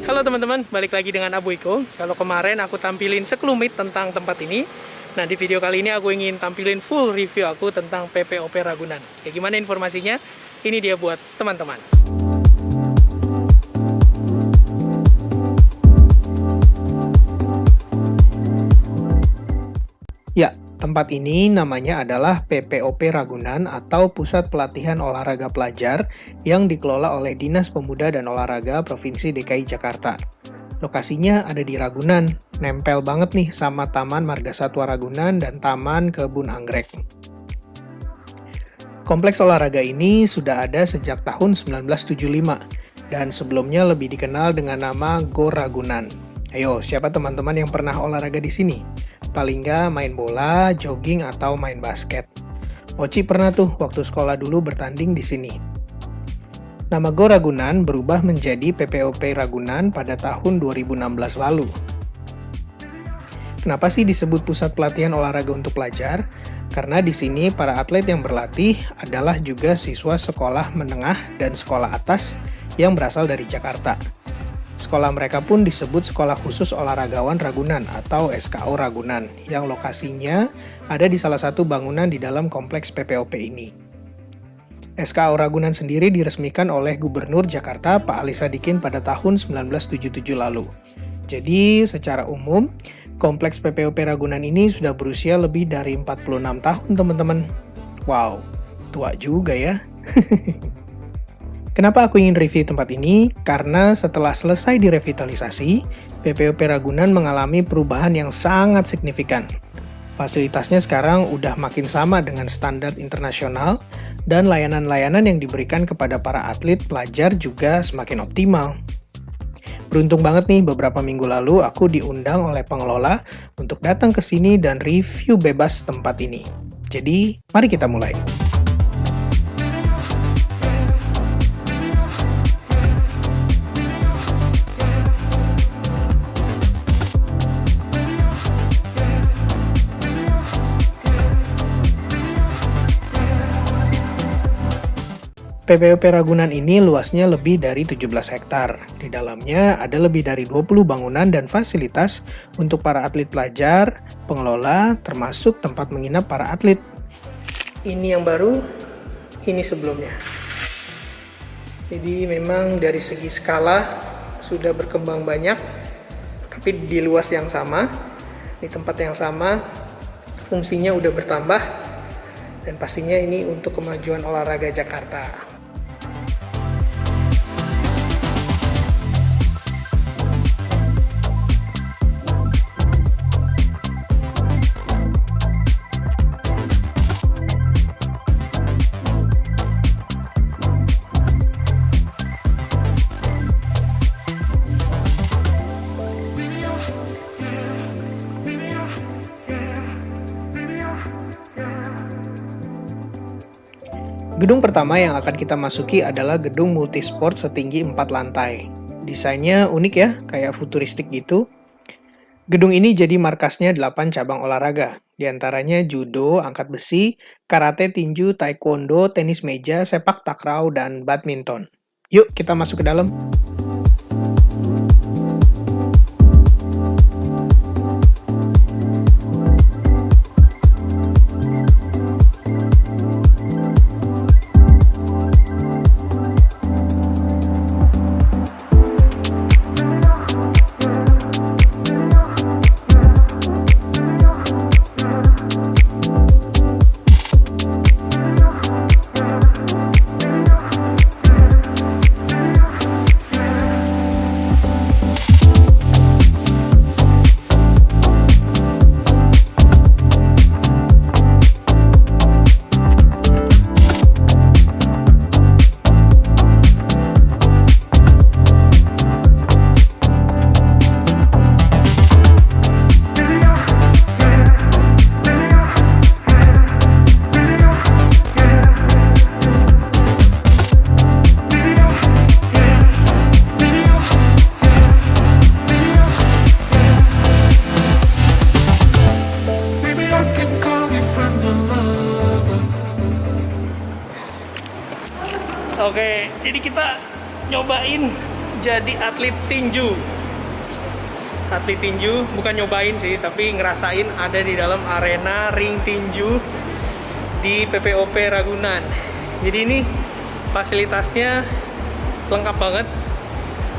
Halo teman-teman, balik lagi dengan Abu Iko. Kalau kemarin aku tampilin sekelumit tentang tempat ini, nah di video kali ini aku ingin tampilin full review aku tentang PPOP Ragunan. Kayak gimana informasinya? Ini dia buat teman-teman. Ya, tempat ini namanya adalah PPOP Ragunan atau Pusat Pelatihan Olahraga Pelajar yang dikelola oleh Dinas Pemuda dan Olahraga Provinsi DKI Jakarta. Lokasinya ada di Ragunan, nempel banget nih sama Taman Margasatwa Ragunan dan Taman Kebun Anggrek. Kompleks olahraga ini sudah ada sejak tahun 1975 dan sebelumnya lebih dikenal dengan nama GOR Ragunan. Ayo, siapa teman-teman yang pernah olahraga di sini? Paling nggak main bola, jogging, atau main basket. Oci pernah tuh waktu sekolah dulu bertanding di sini. Nama GOR Ragunan berubah menjadi PPOP Ragunan pada tahun 2016 lalu. Kenapa sih disebut Pusat Pelatihan Olahraga untuk Pelajar? Karena di sini para atlet yang berlatih adalah juga siswa sekolah menengah dan sekolah atas yang berasal dari Jakarta. Sekolah mereka pun disebut Sekolah Khusus Olahragawan Ragunan atau SKO Ragunan yang lokasinya ada di salah satu bangunan di dalam kompleks PPOP ini. SKO Ragunan sendiri diresmikan oleh Gubernur Jakarta Pak Ali Sadikin pada tahun 1977 lalu. Jadi secara umum, kompleks PPOP Ragunan ini sudah berusia lebih dari 46 tahun teman-teman. Wow, tua juga ya. Kenapa aku ingin review tempat ini? Karena setelah selesai direvitalisasi, PPOP Ragunan mengalami perubahan yang sangat signifikan. Fasilitasnya sekarang udah makin sama dengan standar internasional, dan layanan-layanan yang diberikan kepada para atlet pelajar juga semakin optimal. Beruntung banget nih, beberapa minggu lalu aku diundang oleh pengelola untuk datang ke sini dan review bebas tempat ini. Jadi, mari kita mulai. PPOP Ragunan ini luasnya lebih dari 17 hektar. Di dalamnya ada lebih dari 20 bangunan dan fasilitas untuk para atlet pelajar, pengelola, termasuk tempat menginap para atlet. Ini yang baru, ini sebelumnya. Jadi memang dari segi skala sudah berkembang banyak, tapi di luas yang sama, di tempat yang sama, fungsinya udah bertambah, dan pastinya ini untuk kemajuan olahraga Jakarta. Gedung pertama yang akan kita masuki adalah gedung multisport setinggi 4 lantai. Desainnya unik ya, kayak futuristik gitu. Gedung ini jadi markasnya 8 cabang olahraga, diantaranya judo, angkat besi, karate tinju, taekwondo, tenis meja, sepak takraw, dan badminton. Yuk kita masuk ke dalam. Oke, jadi kita nyobain jadi atlet tinju. Atlet tinju, bukan nyobain sih, tapi ngerasain ada di dalam arena ring tinju di PPOP Ragunan. Jadi ini fasilitasnya lengkap banget.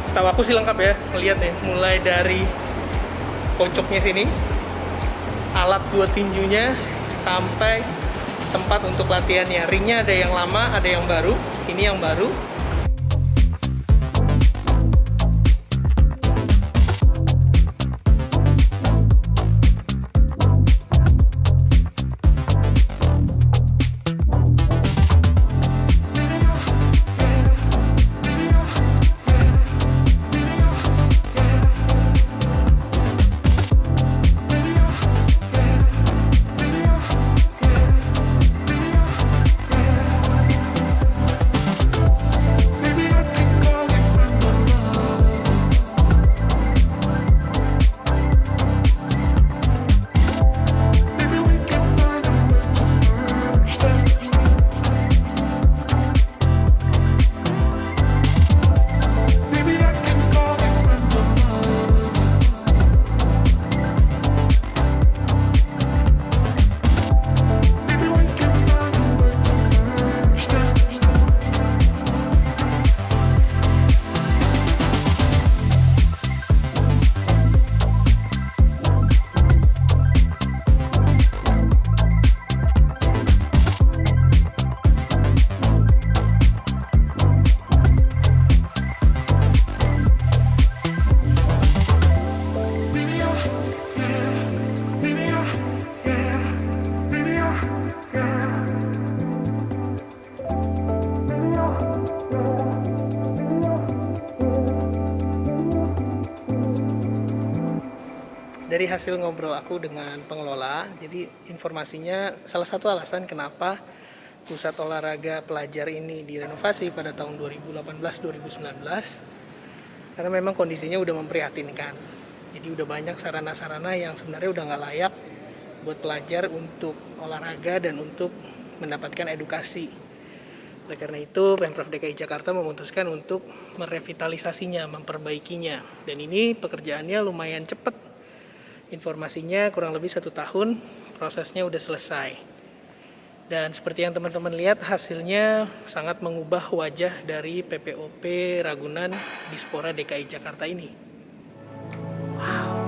Setahu aku sih lengkap ya, ngeliat nih, mulai dari pojoknya sini, alat buat tinjunya, sampai tempat untuk latihannya. Ringnya ada yang lama, ada yang baru. Ini yang baru. Dari hasil ngobrol aku dengan pengelola, jadi informasinya salah satu alasan kenapa pusat olahraga pelajar ini direnovasi pada tahun 2018-2019 karena memang kondisinya udah memprihatinkan. Jadi udah banyak sarana-sarana yang sebenarnya udah nggak layak buat pelajar untuk olahraga dan untuk mendapatkan edukasi. Oleh karena itu, Pemprov DKI Jakarta memutuskan untuk merevitalisasinya, memperbaikinya. Dan ini pekerjaannya lumayan cepat. Informasinya kurang lebih 1 tahun, prosesnya udah selesai. Dan seperti yang teman-teman lihat, hasilnya sangat mengubah wajah dari PPOP Ragunan Dispora DKI Jakarta ini. Wow.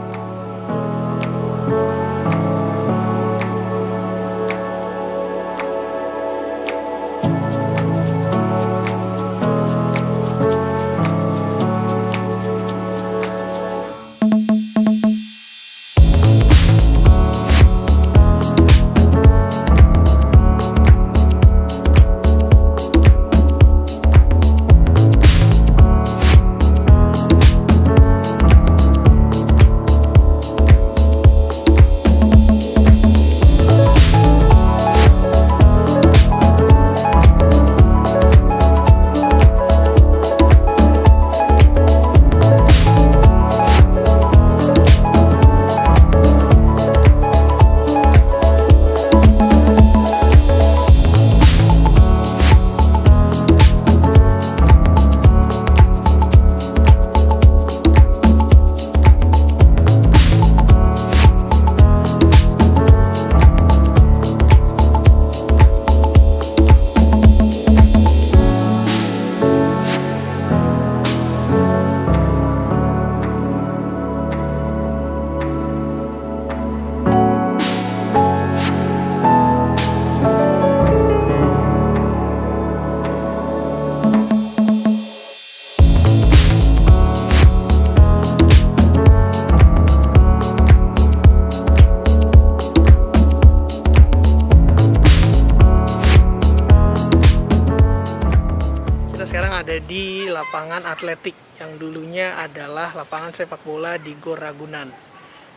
ada di lapangan atletik yang dulunya adalah lapangan sepak bola di Gor Ragunan.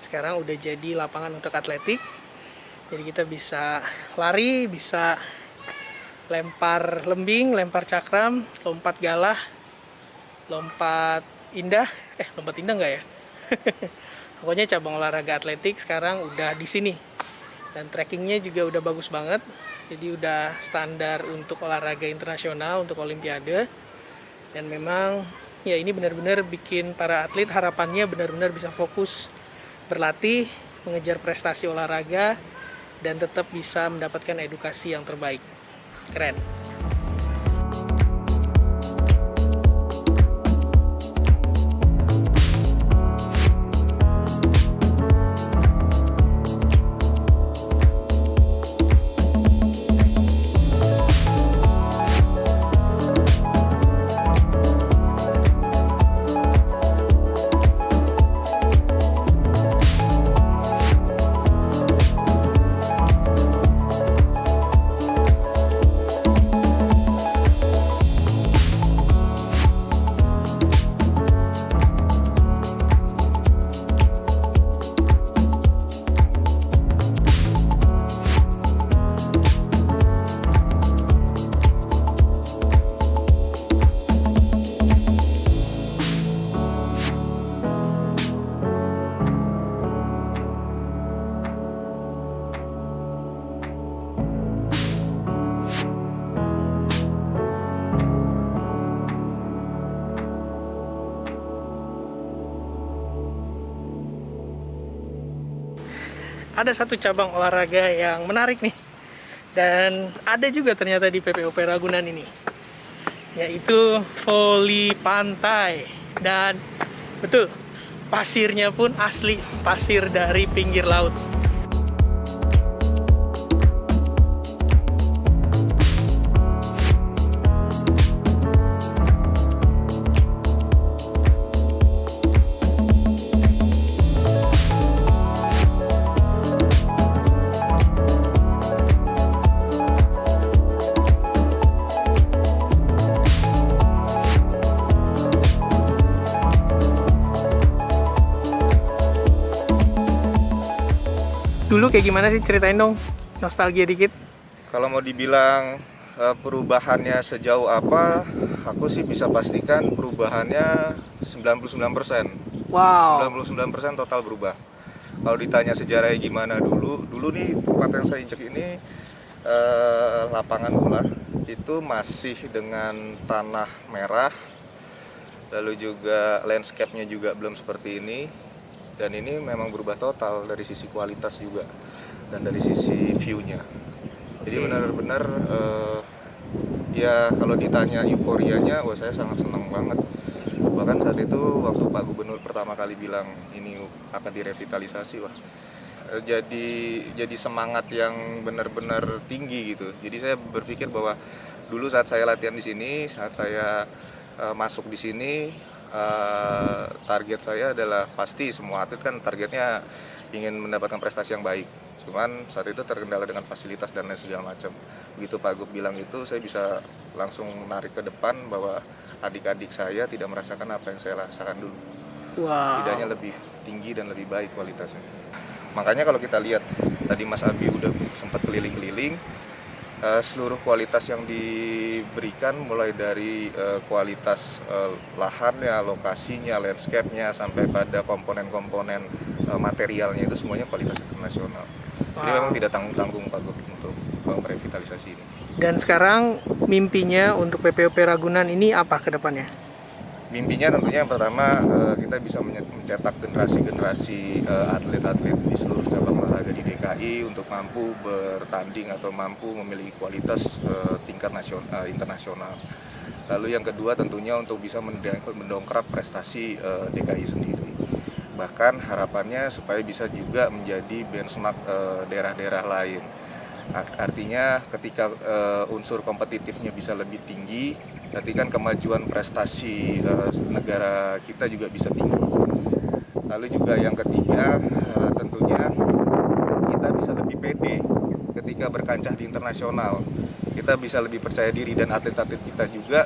Sekarang udah jadi lapangan untuk atletik. Jadi kita bisa lari, bisa lempar lembing, lempar cakram, lompat galah, lompat indah. Lompat indah nggak ya? Pokoknya cabang olahraga atletik sekarang udah di sini. Dan trackingnya juga udah bagus banget. Jadi udah standar untuk olahraga internasional, untuk olimpiade. Dan memang ya ini benar-benar bikin para atlet harapannya benar-benar bisa fokus berlatih, mengejar prestasi olahraga, dan tetap bisa mendapatkan edukasi yang terbaik. Keren. Ada satu cabang olahraga yang menarik nih, dan ada juga ternyata di PPOP Ragunan ini, yaitu voli pantai. Dan betul, pasirnya pun asli pasir dari pinggir laut. Dulu kayak gimana sih, ceritain dong, nostalgia dikit. Kalau mau dibilang perubahannya sejauh apa, aku sih bisa pastikan perubahannya 99%. Wow. 99% total berubah. Kalau ditanya sejarahnya gimana dulu nih tempat yang saya injek ini lapangan bola itu masih dengan tanah merah, lalu juga landscape-nya juga belum seperti ini. Dan ini memang berubah total dari sisi kualitas juga dan dari sisi view-nya. Jadi benar-benar ya kalau ditanya euforianya, wah saya sangat senang banget. Bahkan saat itu waktu Pak Gubernur pertama kali bilang ini akan direvitalisasi, wah jadi semangat yang benar-benar tinggi gitu. Jadi saya berpikir bahwa dulu saat saya latihan di sini, saat saya masuk di sini, target saya adalah pasti semua atlet kan targetnya ingin mendapatkan prestasi yang baik. Cuman saat itu terkendala dengan fasilitas dan lain segala macam. Begitu Pak Gub bilang itu, saya bisa langsung menarik ke depan bahwa adik-adik saya tidak merasakan apa yang saya rasakan dulu. Wow. Setidaknya lebih tinggi dan lebih baik kualitasnya. Makanya kalau kita lihat tadi Mas Abi udah sempat keliling-keliling, seluruh kualitas yang diberikan mulai dari kualitas lahannya, lokasinya, landscape-nya sampai pada komponen-komponen materialnya itu semuanya kualitas internasional. Jadi memang tidak tanggung-tanggung Pak Gub untuk merevitalisasi ini. Dan sekarang mimpinya untuk PPOP Ragunan ini apa ke depannya? Mimpinya tentunya yang pertama kita bisa mencetak generasi-generasi atlet-atlet di seluruh cabang olahraga di DKI untuk mampu bertanding atau mampu memiliki kualitas tingkat internasional. Lalu yang kedua tentunya untuk bisa mendongkrak prestasi DKI sendiri. Bahkan harapannya supaya bisa juga menjadi benchmark daerah-daerah lain. Artinya ketika unsur kompetitifnya bisa lebih tinggi, nanti kan kemajuan prestasi negara kita juga bisa tinggi. Lalu juga yang ketiga tentunya kita bisa lebih pede ketika berkancah di internasional. Kita bisa lebih percaya diri dan atlet-atlet kita juga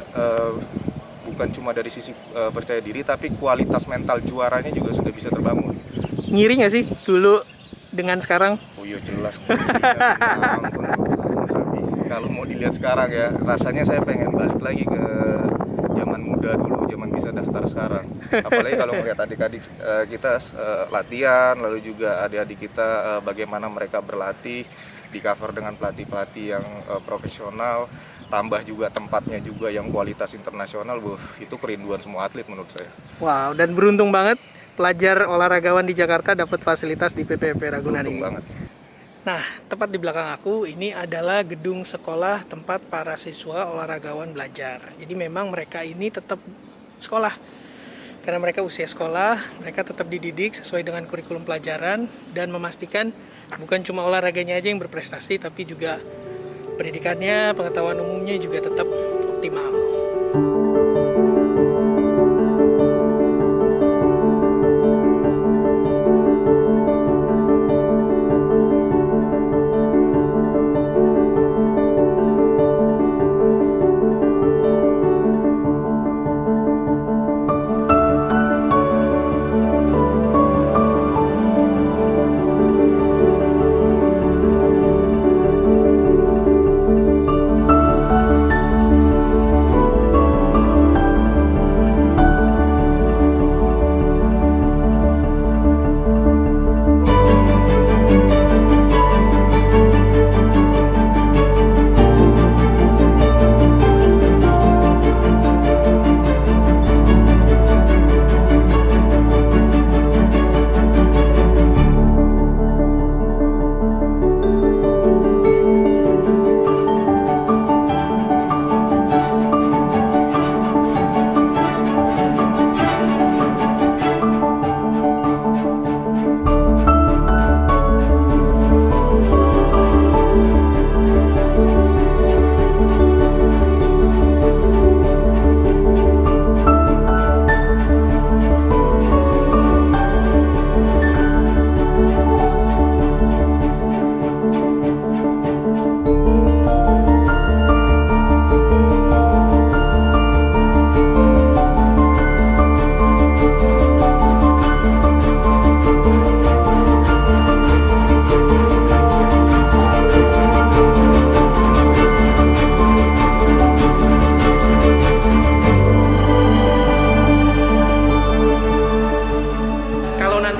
bukan cuma dari sisi percaya diri, tapi kualitas mental juaranya juga sudah bisa terbangun. Ngiri nggak sih dulu dengan sekarang? Oh iya jelas. Kalau mau dilihat sekarang ya, rasanya saya pengen balik lagi ke zaman muda dulu, zaman bisa daftar sekarang. Apalagi kalau melihat adik-adik kita latihan, lalu juga adik-adik kita bagaimana mereka berlatih di cover dengan pelatih-pelatih yang profesional, tambah juga tempatnya juga yang kualitas internasional, itu kerinduan semua atlet menurut saya. Wow, dan beruntung banget pelajar olahragawan di Jakarta dapat fasilitas di PPOP Ragunan Beruntung ini. banget. Nah, tepat di belakang aku ini adalah gedung sekolah tempat para siswa olahragawan belajar. Jadi memang mereka ini tetap sekolah. Karena mereka usia sekolah, mereka tetap dididik sesuai dengan kurikulum pelajaran dan memastikan bukan cuma olahraganya aja yang berprestasi, tapi juga pendidikannya, pengetahuan umumnya juga tetap optimal.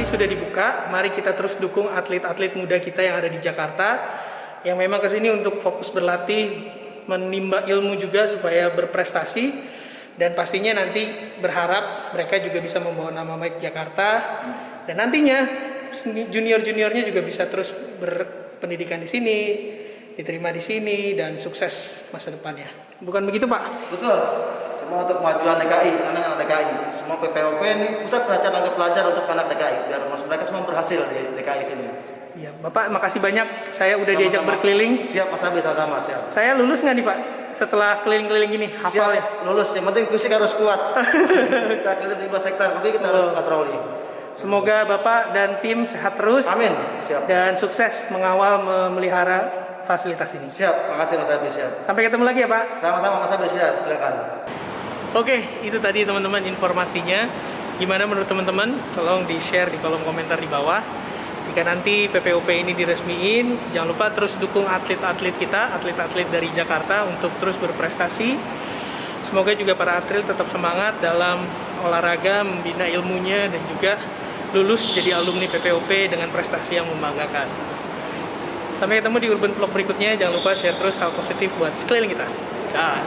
Sudah dibuka, mari kita terus dukung atlet-atlet muda kita yang ada di Jakarta yang memang kesini untuk fokus berlatih, menimba ilmu juga supaya berprestasi, dan pastinya nanti berharap mereka juga bisa membawa nama baik Jakarta dan nantinya junior-juniornya juga bisa terus berpendidikan di sini, diterima di sini dan sukses masa depannya. Bukan begitu, Pak? Betul. Semua untuk kemajuan DKI, anak-anak DKI. Semua PPOP ini pusat pelatihan pelajar untuk anak DKI, biar mereka semua berhasil di DKI sini. Iya, Bapak makasih banyak. Saya udah Sama-sama. diajak berkeliling. Siap, Mas Abi, sama-sama siap. Saya lulus nggak nih, Pak? Setelah keliling-keliling gini, hafal ya? Siap, lulus. Yang penting fisik harus kuat. Kita keliling 12 hektar lebih, kita harus patroli. Semoga Bapak dan tim sehat terus. Amin. Siap. Dan sukses mengawal memelihara fasilitas ini. Siap, makasih Mas Abi, siap. Sampai ketemu lagi ya, Pak. Sama-sama Mas Abi, siap. Silakan. Oke, itu tadi teman-teman informasinya. Gimana menurut teman-teman? Tolong di-share di kolom komentar di bawah. Jika nanti PPOP ini diresmiin, jangan lupa terus dukung atlet-atlet kita, atlet-atlet dari Jakarta untuk terus berprestasi. Semoga juga para atlet tetap semangat dalam olahraga, membina ilmunya, dan juga lulus jadi alumni PPOP dengan prestasi yang membanggakan. Sampai ketemu di Urban Vlog berikutnya. Jangan lupa share terus hal positif buat sekeliling kita. Dah.